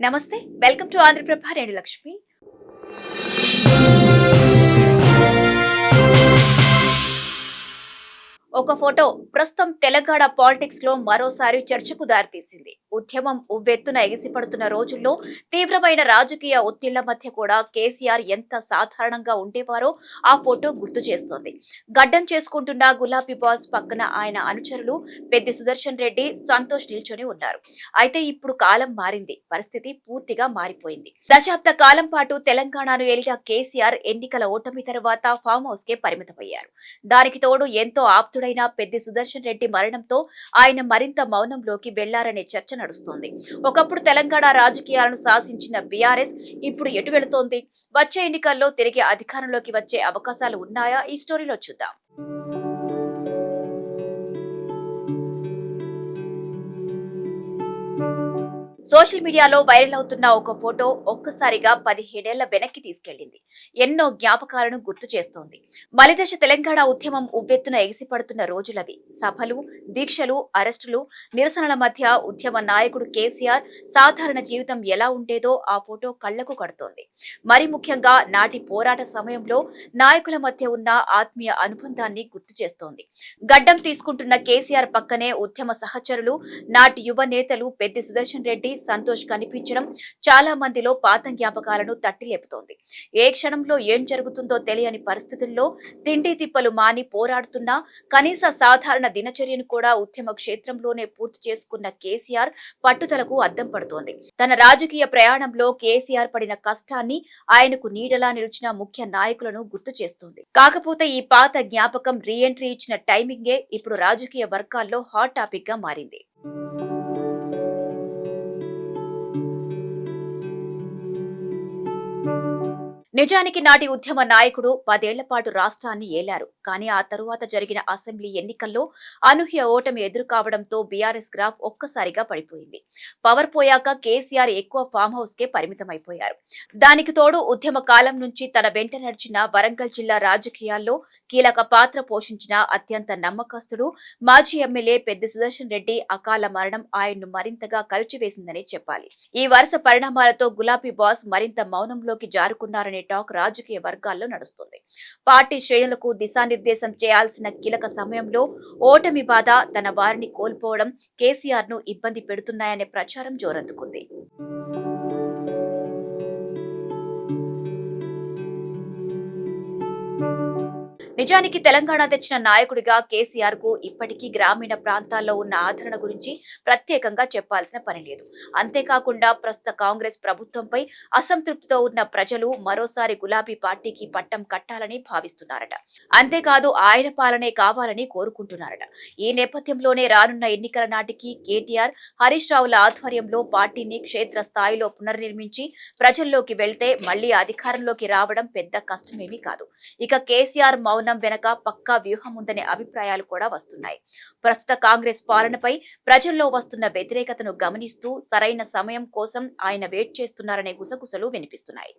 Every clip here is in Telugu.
నమస్తే, వెల్కమ్ టు ఆంధ్రప్రభ. నేను లక్ష్మి. ఒక ఫోటో ప్రస్తుతం తెలంగాణ పాలిటిక్స్ లో మరోసారి చర్చకు దారితీసింది. ఉద్యమం ఉవ్వెత్తున ఎగిసిపడుతున్న రోజుల్లో తీవ్రమైన రాజకీయ ఒత్తిళ్ల మధ్య కూడా కేసీఆర్ ఎంత సాధారణంగా ఉండేవారో ఆ ఫోటో గుర్తు చేస్తోంది. గడ్డం చేసుకుంటున్న గులాబీ బాస్ పక్కన ఆయన అనుచరులు పెద్ది సుదర్శన్ రెడ్డి, సంతోష్ నిల్చొని ఉన్నారు. అయితే ఇప్పుడు కాలం మారింది, పరిస్థితి పూర్తిగా మారిపోయింది. దశాబ్ద కాలం పాటు తెలంగాణను ఏలిన కేసీఆర్ ఎన్నికల ఓటమి తర్వాత ఫామ్ హౌస్ కే పరిమితమయ్యారు. దానికి తోడు ఎంతో ఆప్తుడైన పెద్ది సుదర్శన్ రెడ్డి మరణంతో ఆయన మరింత మౌనంలోకి వెళ్లారనే చర్చ నడుస్తోంది. ఒకప్పుడు తెలంగాణ రాజకీయాలను శాసించిన బీఆర్ఎస్ ఇప్పుడు ఎటు వెళుతోంది? వచ్చే ఎన్నికల్లో తిరిగి అధికారంలోకి వచ్చే అవకాశాలు ఉన్నాయా? ఈ స్టోరీలో చూద్దాం. సోషల్ మీడియాలో వైరల్ అవుతున్న ఒక ఫోటో ఒక్కసారిగా 17 ఏళ్ల వెనక్కి తీసుకెళ్లింది. ఎన్నో జ్ఞాపకాలను గుర్తు చేస్తోంది. మలిదశ తెలంగాణ ఉద్యమం ఉవ్వెత్తున ఎగిసిపడుతున్న రోజులవి. సభలు, దీక్షలు, అరెస్టులు, నిరసనల మధ్య ఉద్యమ నాయకుడు కేసీఆర్ సాధారణ జీవితం ఎలా ఉండేదో ఆ ఫోటో కళ్లకు కడుతోంది. మరి ముఖ్యంగా నాటి పోరాట సమయంలో నాయకుల మధ్య ఉన్న ఆత్మీయ అనుబంధాన్ని గుర్తు చేస్తోంది. గడ్డం తీసుకుంటున్న కేసీఆర్ పక్కనే ఉద్యమ సహచరులు, నాటి యువ నేతలు పెద్ది సుదర్శన్ రెడ్డి, సంతోష్ కనిపించడం చాలా మందిలో పాత జ్ఞాపకాలను తట్టిలేపుతోంది. ఏ క్షణంలో ఏం జరుగుతుందో తెలియని పరిస్థితుల్లో తిండి తిప్పలు మాని పోరాడుతున్నా కనీస సాధారణ దినచర్యను కూడా ఉద్యమ క్షేత్రంలోనే పూర్తి చేసుకున్న కేసీఆర్ పట్టుదలకు అద్దం పడుతోంది. తన రాజకీయ ప్రయాణంలో కేసీఆర్ పడిన కష్టాన్ని, ఆయనకు నీడలా నిలిచిన ముఖ్య నాయకులను గుర్తు చేస్తోంది. కాకపోతే ఈ పాత జ్ఞాపకం రీఎంట్రీ ఇచ్చిన టైమింగే ఇప్పుడు రాజకీయ వర్గాల్లో హాట్ టాపిక్ గా మారింది. నిజానికి నాటి ఉద్యమ నాయకుడు 10 ఏళ్ల పాటు రాష్ట్రాన్ని ఏలారు. కానీ ఆ తరువాత జరిగిన అసెంబ్లీ ఎన్నికల్లో అనూహ్య ఓటమి ఎదురుకావడంతో బీఆర్ఎస్ గ్రాఫ్ ఒక్కసారిగా పడిపోయింది. పవర్ పోయాక కేసీఆర్ ఎక్కువ ఫామ్ హౌస్ కే పరిమితమైపోయారు. దానికి తోడు ఉద్యమ కాలం నుంచి తన వెంట నడిచిన వరంగల్ జిల్లా రాజకీయాల్లో కీలక పాత్ర పోషించిన అత్యంత నమ్మకస్తుడు మాజీ ఎమ్మెల్యే పెద్ది సుదర్శన్ రెడ్డి అకాల మరణం ఆయన్ను మరింతగా కలిచివేసిందనే చెప్పాలి. ఈ వరుస పరిణామాలతో గులాబీ బాస్ మరింత మౌనంలోకి జారుకున్నారనే టాక్ రాజకీయ వర్గాల్లో నడుస్తుంది. పార్టీ శ్రేణులకు దిశానిర్దేశం చేయాల్సిన కీలక సమయంలో ఓటమి బాధ, తన వారిని కోల్పోవడం కేసీఆర్ ను ఇబ్బంది పెడుతున్నాయనే ప్రచారం జోరందుకుంది. నిజానికి తెలంగాణ తెచ్చిన నాయకుడిగా కేసీఆర్ కు ఇప్పటికీ గ్రామీణ ప్రాంతాల్లో ఉన్న ఆదరణ గురించి ప్రత్యేకంగా చెప్పాల్సిన పని లేదు. అంతేకాకుండా ప్రస్తుత కాంగ్రెస్ ప్రభుత్వంపై అసంతృప్తితో ఉన్న ప్రజలు మరోసారి గులాబీ పార్టీకి పట్టం కట్టాలని భావిస్తున్నారట. అంతేకాదు ఆయన పాలనే కావాలని కోరుకుంటున్నారట. ఈ నేపథ్యంలోనే రానున్న ఎన్నికల నాటికి కేటీఆర్, హరీష్ రావుల ఆధ్వర్యంలో పార్టీని క్షేత్ర స్థాయిలో పునర్నిర్మించి ప్రజల్లోకి వెళ్తే మళ్లీ అధికారంలోకి రావడం పెద్ద కష్టమేమీ కాదు. ఇక కేసీఆర్ మౌనం వెనక పక్కా వ్యూహం ఉందనే అభిప్రాయాలు కూడా వస్తున్నాయి. ప్రస్తుత కాంగ్రెస్ పాలనపై ప్రజల్లో వస్తున్న వ్యతిరేకతను గమనిస్తూ సరైన సమయం కోసం ఆయన వెయిట్ చేస్తున్నారనే గుసగుసలు వినిపిస్తున్నాయి.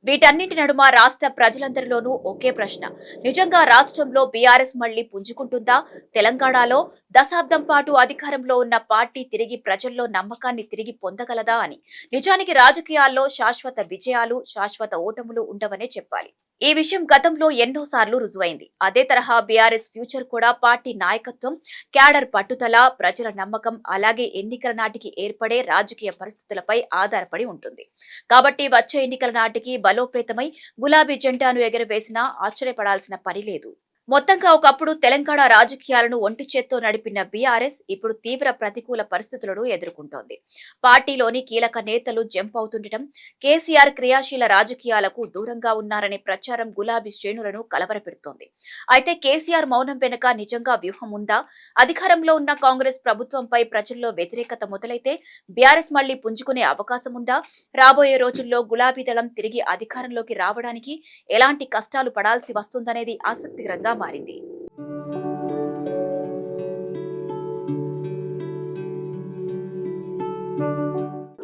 వీటన్నింటి నడుమ రాష్ట్ర ప్రజలందరిలోనూ ఒకే ప్రశ్న: నిజంగా రాష్ట్రంలో బీఆర్ఎస్ మళ్లీ పుంజుకుంటుందా? తెలంగాణలో దశాబ్దం పాటు అధికారంలో ఉన్న పార్టీ తిరిగి ప్రజల్లో నమ్మకాన్ని తిరిగి పొందగలదా అని. నిజానికి రాజకీయాల్లో శాశ్వత విజయాలు, శాశ్వత ఓటములు ఉండవనే చెప్పాలి. ఈ విషయం గతంలో ఎన్నోసార్లు రుజువైంది. అదే తరహా బీఆర్ఎస్ ఫ్యూచర్ కూడా పార్టీ నాయకత్వం, క్యాడర్ పట్టుదల, ప్రజల నమ్మకం, అలాగే ఎన్నికల నాటికి ఏర్పడే రాజకీయ పరిస్థితులపై ఆధారపడి ఉంటుంది. కాబట్టి వచ్చే ఎన్నికల నాటికి బలోపేతమై గులాబీ జెండాను ఎగరవేసినా ఆశ్చర్యపడాల్సిన పని లేదు. మొత్తంగా ఒకప్పుడు తెలంగాణ రాజకీయాలను ఒంటి చేత్తో నడిపిన బీఆర్ఎస్ ఇప్పుడు తీవ్ర ప్రతికూల పరిస్థితులను ఎదుర్కొంటోంది. పార్టీలోని కీలక నేతలు జంప్ అవుతుండటం, కేసీఆర్ క్రియాశీల రాజకీయాలకు దూరంగా ఉన్నారనే ప్రచారం గులాబీ శ్రేణులను కలవరపెడుతోంది. అయితే కేసీఆర్ మౌనం వెనుక నిజంగా వ్యూహం ఉందా? అధికారంలో ఉన్న కాంగ్రెస్ ప్రభుత్వంపై ప్రజల్లో వ్యతిరేకత మొదలైతే బీఆర్ఎస్ మళ్లీ పుంజుకునే అవకాశం ఉందా? రాబోయే రోజుల్లో గులాబీ దళం తిరిగి అధికారంలోకి రావడానికి ఎలాంటి కష్టాలు పడాల్సి వస్తుందనేది ఆసక్తికరంగా మారింది.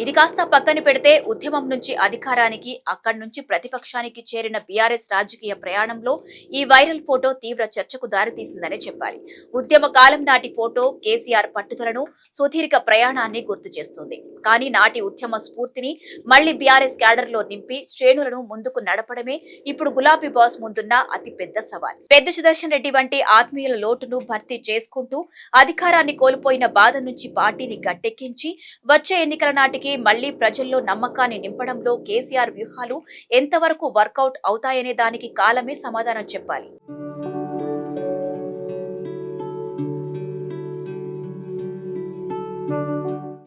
ఇది ఇది కాస్త పక్కన పెడితే ఉద్యమం నుంచి అధికారానికి, అక్కడి నుంచి ప్రతిపక్షానికి చేరిన బీఆర్ఎస్ రాజకీయ ప్రయాణంలో ఈ వైరల్ ఫోటో తీవ్ర చర్చకు దారితీసిందనే చెప్పాలి. ఉద్యమ కాలం నాటి ఫోటో కేసీఆర్ పట్టుదలను, సుదీర్ఘ ప్రయాణాన్ని గుర్తు చేస్తుంది. కానీ నాటి ఉద్యమ స్ఫూర్తిని మళ్లీ బీఆర్ఎస్ క్యాడర్ లో నింపి శ్రేణులను ముందుకు నడపడమే ఇప్పుడు గులాబీ బాస్ ముందున్న అతి పెద్ద సవాల్. పెద్ద సుదర్శన్ రెడ్డి వంటి ఆత్మీయుల లోటును భర్తీ చేసుకుంటూ అధికారాన్ని కోల్పోయిన బాధ నుంచి పార్టీని గట్టెక్కించి వచ్చే ఎన్నికల నాటికి మళ్లీ ప్రజల్లో నమ్మకాన్ని నింపడంలో కేసీఆర్ వ్యూహాలు ఎంతవరకు వర్కౌట్ అవుతాయనే దానికి కాలమే సమాధానం చెప్పాలి.